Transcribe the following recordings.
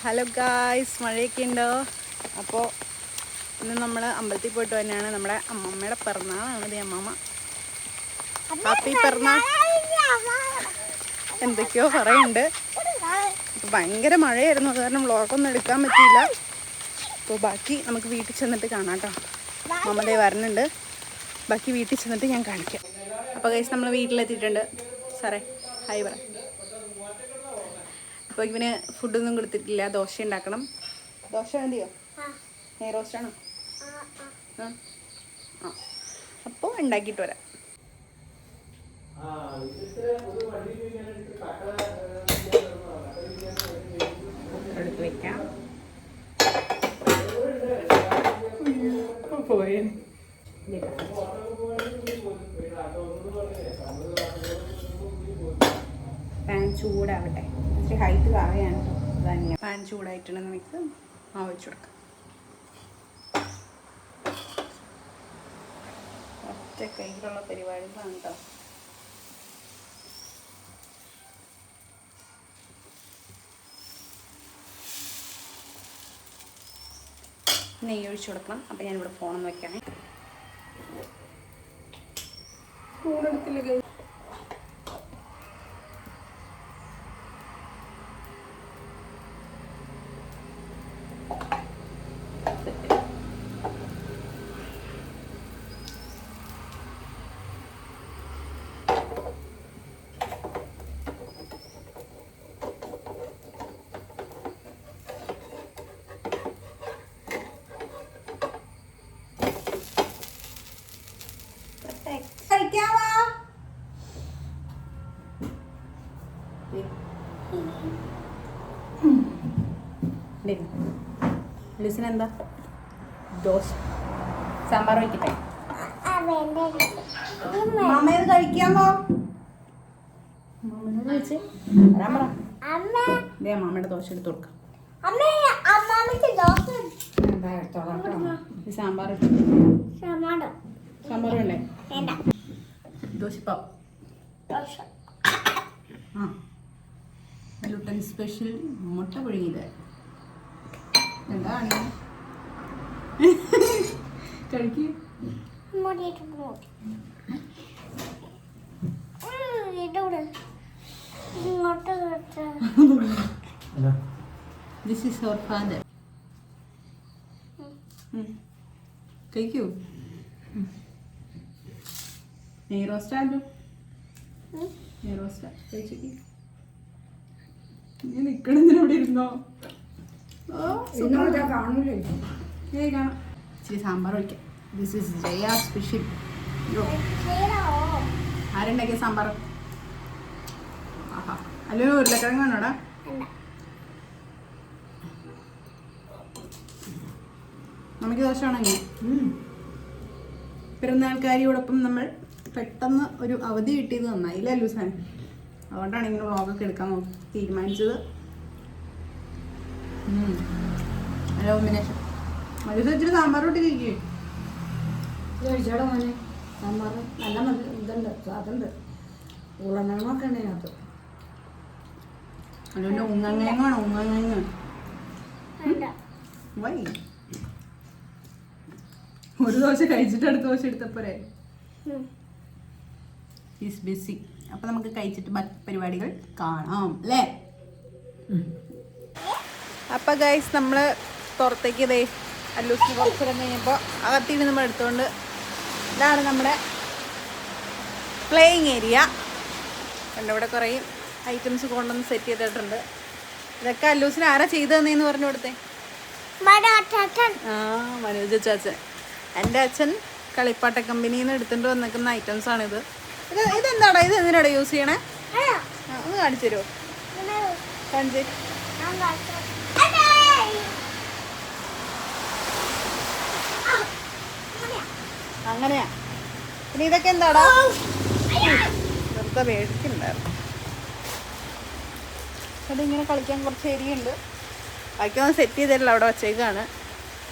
Hello guys, മഴയൊക്കെ ഉണ്ടോ? അപ്പോൾ ഇന്ന് നമ്മൾ അമ്പലത്തിൽ പോയിട്ട് തന്നെയാണ്. നമ്മുടെ അമ്മമ്മയുടെ പിറന്നാളാണ്. ഇത് അമ്മമ്മ ഹാപ്പി പിറന്നാൾ എന്തൊക്കെയോ പറയുന്നുണ്ട്. അപ്പോൾ ഭയങ്കര മഴയായിരുന്നു, അത് കാരണം വ്ളോഗൊന്നും എടുക്കാൻ പറ്റിയില്ല. അപ്പോൾ ബാക്കി നമുക്ക് വീട്ടിൽ ചെന്നിട്ട് കാണാം കേട്ടോ. മമ്മതേ വരുന്നുണ്ട്, ബാക്കി വീട്ടിൽ ചെന്നിട്ട് ഞാൻ കാണിക്കാം. അപ്പോൾ ഗൈസ് നമ്മൾ വീട്ടിലെത്തിയിട്ടുണ്ട്. സാറേ ഹായ് പറ. അപ്പോൾ ഇവന് ഫുഡൊന്നും കൊടുത്തിട്ടില്ല, ദോശ ഉണ്ടാക്കണം. ദോശ മതിയോ? നെയ് റോസ്റ്റാണോ? ആ, അപ്പോൾ ഉണ്ടാക്കിയിട്ട് വരാം. എടുത്ത് വയ്ക്കാം. പോയി പാൻ ചൂടാവട്ടെ. ഇച്ചിരി ഹൈറ്റ് താഴെയാണ് കേട്ടോ. അതാണ് പാൻ ചൂടായിട്ടുണ്ടെന്ന് നമുക്ക് മാവ് വെച്ച് കൊടുക്കാം. ഒറ്റ കയ്യിലുള്ള പരിപാടികളാണ് കേട്ടോ. നെയ്യ് ഒഴിച്ചു കൊടുക്കണം. അപ്പം ഞാനിവിടെ ഫോണൊന്ന് വെക്കണേ. ഫോൺ എടുത്തില്ല. ലിസിനെന്താ? ദോശ സാമ്പാർ വയ്ക്കട്ടെ. മാമയത് കഴിക്കാമോ? മാമനോട് ചോദിച്ചേ വരാൻ പറ. ദേ മാമയുടെ ദോശ എടുത്ത് കൊടുക്കാം. സാമ്പാർ സാമ്പാർ വേണ്ടേ? ദോശപ്പാവ്. ആ, ഗ്ലൂട്ടൻ സ്പെഷ്യൽ മുട്ട പുഴുങ്ങിയത്. എന്താണ് കഴിക്ക്. This is our father. കഴിക്കൂ. നെയ് റോസ്റ്റാണ്ടോ? നെയ് റോസ്റ്റാ കഴിച്ചേക്ക്. നീ നിക്കണെന്തിനോടെ ഇരുന്നോ? കാണാം. ഇച്ചിരി സാമ്പാർ ഒഴിക്കാം. This is Jaya special. ആരുണ്ടാക്കിയ സാമ്പാർ? ആഹാ, അല്ലെങ്കിൽ ഉരുളക്കിഴങ്ങ് വേണോടാ? നമുക്ക് ദോശ വേണമെങ്കിൽ പെരുന്നാൾക്കാരിയോടൊപ്പം നമ്മൾ പെട്ടെന്ന് ഒരു അവധി കിട്ടിയത് നന്നായില്ല ലൂസാൻ. അതുകൊണ്ടാണ് ഇങ്ങനെ വ്ളോഗൊക്കെ എടുക്കാൻ തീരുമാനിച്ചത്. നല്ല കോമ്പിനേഷൻ. മനുഷ്യ ഇച്ചിരി സാമ്പാർ ഇട്ട് കഴിക്കേ. കഴിച്ചോടെ മോനെ, സാമ്പാർ നല്ല ഇതുണ്ട്, സ്വാദുണ്ട്. ഉള്ളെണ്ണൊക്കെ ഉണ്ട് അതിനകത്ത്. അതുകൊണ്ട് ഉങ്ങങ്ങാണോ? ഉങ്ങങ്ങ വൈ ഒരു ദോശ കഴിച്ചിട്ട് അടുത്ത ദോശ എടുത്തപ്പോരെ. Is BC. അപ്പം നമുക്ക് കഴിച്ചിട്ട് ബാക്കി പരിപാടികൾ കാണാം അല്ലേ? അപ്പം ഗൈസ് നമ്മൾ പുറത്തേക്ക് ഇതേ അല്ലൂസിന് കുറച്ചിടം കഴിഞ്ഞപ്പോൾ അകത്തിട്ട് നമ്മൾ എടുത്തുകൊണ്ട് ഇതാണ് നമ്മുടെ പ്ലേയിങ് ഏരിയ. എൻ്റെ ഇവിടെ കുറേ ഐറ്റംസ് കൊണ്ടുവന്ന് സെറ്റ് ചെയ്തിട്ടുണ്ട്. ഇതൊക്കെ അല്ലൂസിന് ആരാ ചെയ്തു തന്നേന്ന് പറഞ്ഞു കൊടുത്തേ? ആ, മനോജ് ചാച്ചൻ. എൻ്റെ അച്ഛൻ കളിപ്പാട്ട കമ്പനിയിൽ നിന്ന് എടുത്തുകൊണ്ട് വന്നിരിക്കുന്ന ഐറ്റംസാണിത്. ഇതെന്താടാ? ഇത് എന്തിനാടാ യൂസ് ചെയ്യണേ? ഒന്ന് കാണിച്ചു തരുമോ? കാണിച്ച്. അങ്ങനെയാ. പിന്നെ ഇതൊക്കെ എന്താടാ? വെറുതെ മേടിക്കുന്നുണ്ടായിരുന്നു. അതിങ്ങനെ കളിക്കാൻ കുറച്ച് ഏരിയ ഉണ്ട്. ബാക്കിയൊന്നും സെറ്റ് ചെയ്തിട്ടില്ല, അവിടെ വച്ചേക്കാണ്.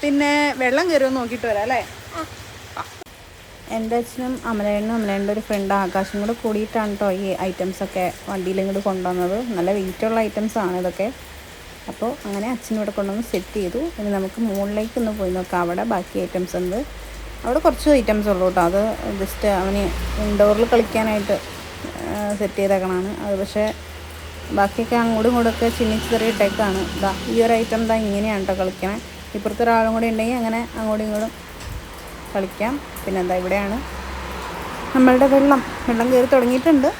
പിന്നെ വെള്ളം കയറുമെന്ന് നോക്കിയിട്ട് വരാം അല്ലേ? എൻ്റെ അച്ഛനും അമലേണ്ണും അമലേണ്ണൻ്റെ ഒരു ഫ്രണ്ട് ആകാശം കൂടെ കൂടിയിട്ടാണ് കേട്ടോ ഈ ഐറ്റംസൊക്കെ വണ്ടിയിൽ ഇങ്ങോട്ട് കൊണ്ടുവന്നത്. നല്ല വെയിറ്റുള്ള ഐറ്റംസാണ് ഇതൊക്കെ. അപ്പോൾ അങ്ങനെ അച്ഛനിവിടെ കൊണ്ടുവന്ന് സെറ്റ് ചെയ്തു. ഇനി നമുക്ക് മുകളിലേക്ക് ഒന്ന് പോയി നോക്കാം. അവിടെ ബാക്കി ഐറ്റംസ് ഉണ്ട്. അവിടെ കുറച്ച് ഐറ്റംസ് ഉള്ളൂ കേട്ടോ. അത് ജസ്റ്റ് അവന് ഇൻഡോറിൽ കളിക്കാനായിട്ട് സെറ്റ് ചെയ്തേക്കണതാണ് അത്. പക്ഷേ ബാക്കിയൊക്കെ അങ്ങോട്ടും ഇങ്ങോട്ടൊക്കെ ചിന്നിച്ചിതറിയിട്ടേക്കാണ്. ഇതാ ഈ ഒരു ഐറ്റം ഇതാ ഇങ്ങനെയാണ് കേട്ടോ കളിക്കണേ. ഇപ്പുറത്തെ ഒരാളും കൂടി ഉണ്ടെങ്കിൽ അങ്ങനെ അങ്ങോട്ടും ഇങ്ങോട്ടും കളിക്കാം. പിന്നെ എന്താ ഇവിടെയാണ് നമ്മളുടെ വെള്ളം കയറി തുടങ്ങിയിട്ടുണ്ട്.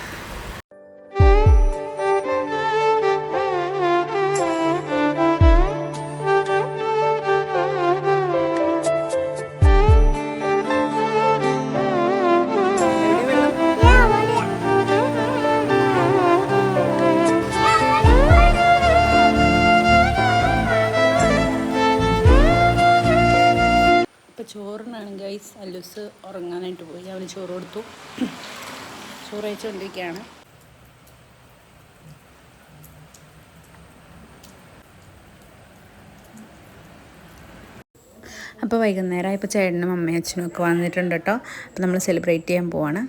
ചോറിനാണ് ഗൈസ്. അല്ലൂസ് ഉറങ്ങാനായിട്ട് പോയി. അവന് ചോറ് കൊടുത്തു. ചോറ് കഴിച്ചുകൊണ്ടിരിക്കുകയാണ്. അപ്പോൾ വൈകുന്നേരം ഇപ്പോൾ ചേട്ടനും അമ്മയും അച്ഛനും ഒക്കെ വന്നിട്ടുണ്ട് കേട്ടോ. അപ്പോൾ നമ്മൾ സെലിബ്രേറ്റ് ചെയ്യാൻ പോവാണ്.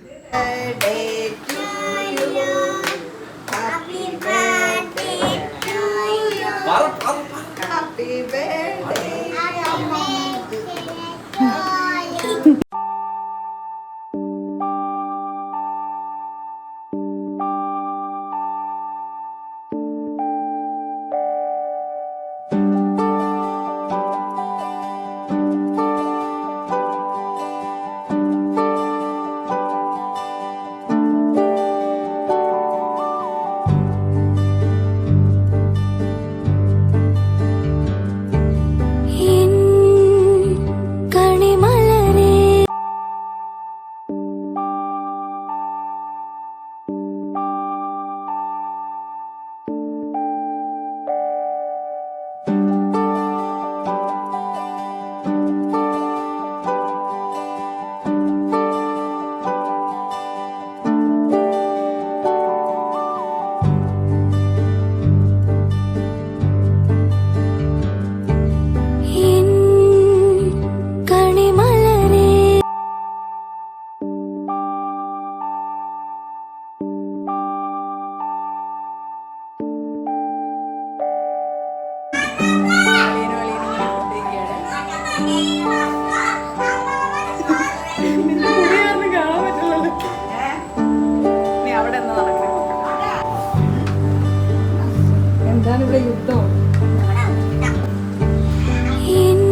എന്താണ് ഇവിടെ യുദ്ധം?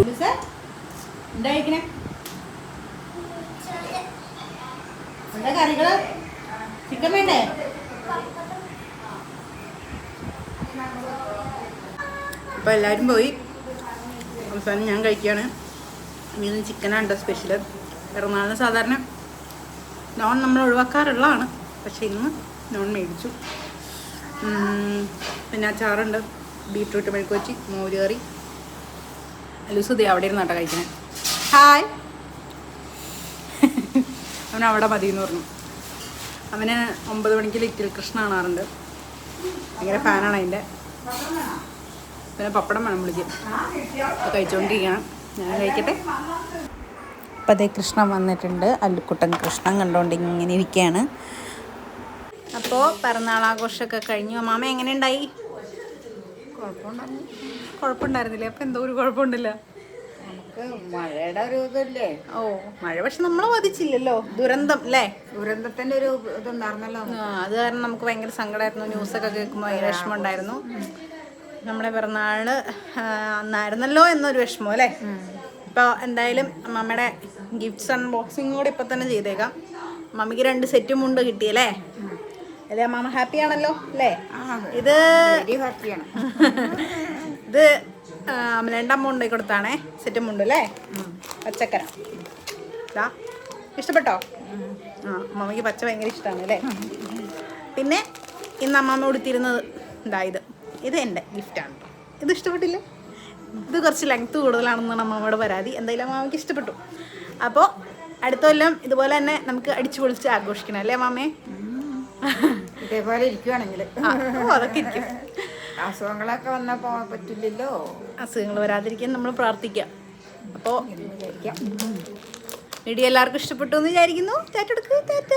എന്താ എന്താ കറികള്? ചിക്കൻ വേണ്ടേ? അപ്പോൾ എല്ലാവരും പോയി. അവസാനം ഞാൻ കഴിക്കുകയാണ്. ഇന്ന് ചിക്കനാണ് കേട്ടോ സ്പെഷ്യൽ. പിറന്നാളിന് സാധാരണ നോൺ നമ്മൾ ഒഴിവാക്കാറുള്ളതാണ്. പക്ഷേ ഇന്ന് നോൺ മേടിച്ചു. പിന്നെ അച്ചാറുണ്ട്, ബീട്രൂട്ട് മെഴുക്കുവരട്ടി, മോര് കറി. അല്ലൂസുദി അവിടെ ഇരുന്ന് കേട്ടോ കഴിക്കണേ. ഹായ്. അവൻ അവിടെ മതി എന്ന് പറഞ്ഞു. അവന് 9 മണിക്ക് ലിറ്റിൽ കൃഷ്ണ കാണാറുണ്ട്. ഭയങ്കര ഫാനാണ് അതിൻ്റെ. പിന്നെ പപ്പടം വേണം വിളിക്കും. അപ്പോൾ കഴിച്ചുകൊണ്ടിരിക്കണം. ഞാൻ കഴിക്കട്ടെ. അപ്പം അതേ കൃഷ്ണൻ വന്നിട്ടുണ്ട്. അല്ലുക്കുട്ടൻ കൃഷ്ണൻ കണ്ടുകൊണ്ട് ഇങ്ങനെ ഇരിക്കുകയാണ്. അപ്പോൾ പിറന്നാളാഘോഷമൊക്കെ കഴിഞ്ഞു. മാമ എങ്ങനെ ഉണ്ടായി? കുഴപ്പമുണ്ടായിരുന്നില്ലേ? അപ്പം എന്തോ ഒരു കുഴപ്പമുണ്ടല്ല. മഴയുടെ ഒരു ഇതല്ലേ. ഓ മഴ പക്ഷെ നമ്മളെ ബാധിച്ചില്ലല്ലോ. ദുരന്തം അല്ലേ? ദുരന്തത്തിന്റെ ഒരു ഇതുണ്ടായിരുന്നല്ലോ. അത് കാരണം നമുക്ക് ഭയങ്കര സങ്കടമായിരുന്നു. ന്യൂസൊക്കെ കേൾക്കുമ്പോൾ ഭയങ്കര വിഷമം ഉണ്ടായിരുന്നു. നമ്മുടെ പിറന്നാളിന് അന്നായിരുന്നല്ലോ എന്നൊരു വിഷമം അല്ലേ? ഇപ്പോൾ എന്തായാലും മമ്മയുടെ ഗിഫ്റ്റ്സ് അൺബോക്സിങ് കൂടെ ഇപ്പം തന്നെ ചെയ്തേക്കാം. മമ്മിക്ക് 2 സെറ്റും മുണ്ട് കിട്ടിയല്ലേ? അല്ലേ മാമ? ഹാപ്പി ആണല്ലോ അല്ലേ? ഇത് ഹാപ്പിയാണ്. ഇത് 2 അമ്മ ഉണ്ടായി കൊടുത്താണേ. സെറ്റും മുണ്ട് അല്ലേ? പച്ചക്കര ഇതാ. ഇഷ്ടപ്പെട്ടോ? മമ്മിക്ക് പച്ച ഭയങ്കര ഇഷ്ടമാണ് അല്ലേ? പിന്നെ ഇന്ന് അമ്മമ്മ ഉടുത്തിരുന്നത് ഇതാ. ഇത് എൻ്റെ ഗിഫ്റ്റാണ്. ഇത് ഇഷ്ടപ്പെട്ടില്ലേ? ഇത് കുറച്ച് ലെങ്ത്ത് കൂടുതലാണെന്നാണ് അമ്മമ്മയുടെ പരാതി. എന്തായാലും അമ്മമ്മയ്ക്ക് ഇഷ്ടപ്പെട്ടു. അപ്പോൾ അടുത്ത കൊല്ലം ഇതുപോലെ തന്നെ നമുക്ക് അടിച്ചു പൊളിച്ച് ആഘോഷിക്കണം അല്ലേ മാമേ? ഇതേപോലെ ഇരിക്കുവാണെങ്കിൽ അതൊക്കെ ഇരിക്കും. അസുഖങ്ങളൊക്കെ വന്നപ്പോൾ പറ്റില്ലല്ലോ. അസുഖങ്ങൾ വരാതിരിക്കാൻ നമ്മൾ പ്രാർത്ഥിക്കാം. അപ്പോൾ വീഡിയോ എല്ലാവർക്കും ഇഷ്ടപ്പെട്ടു എന്ന് വിചാരിക്കുന്നു. ടാറ്റ കൊടുക്ക്. ടാറ്റ.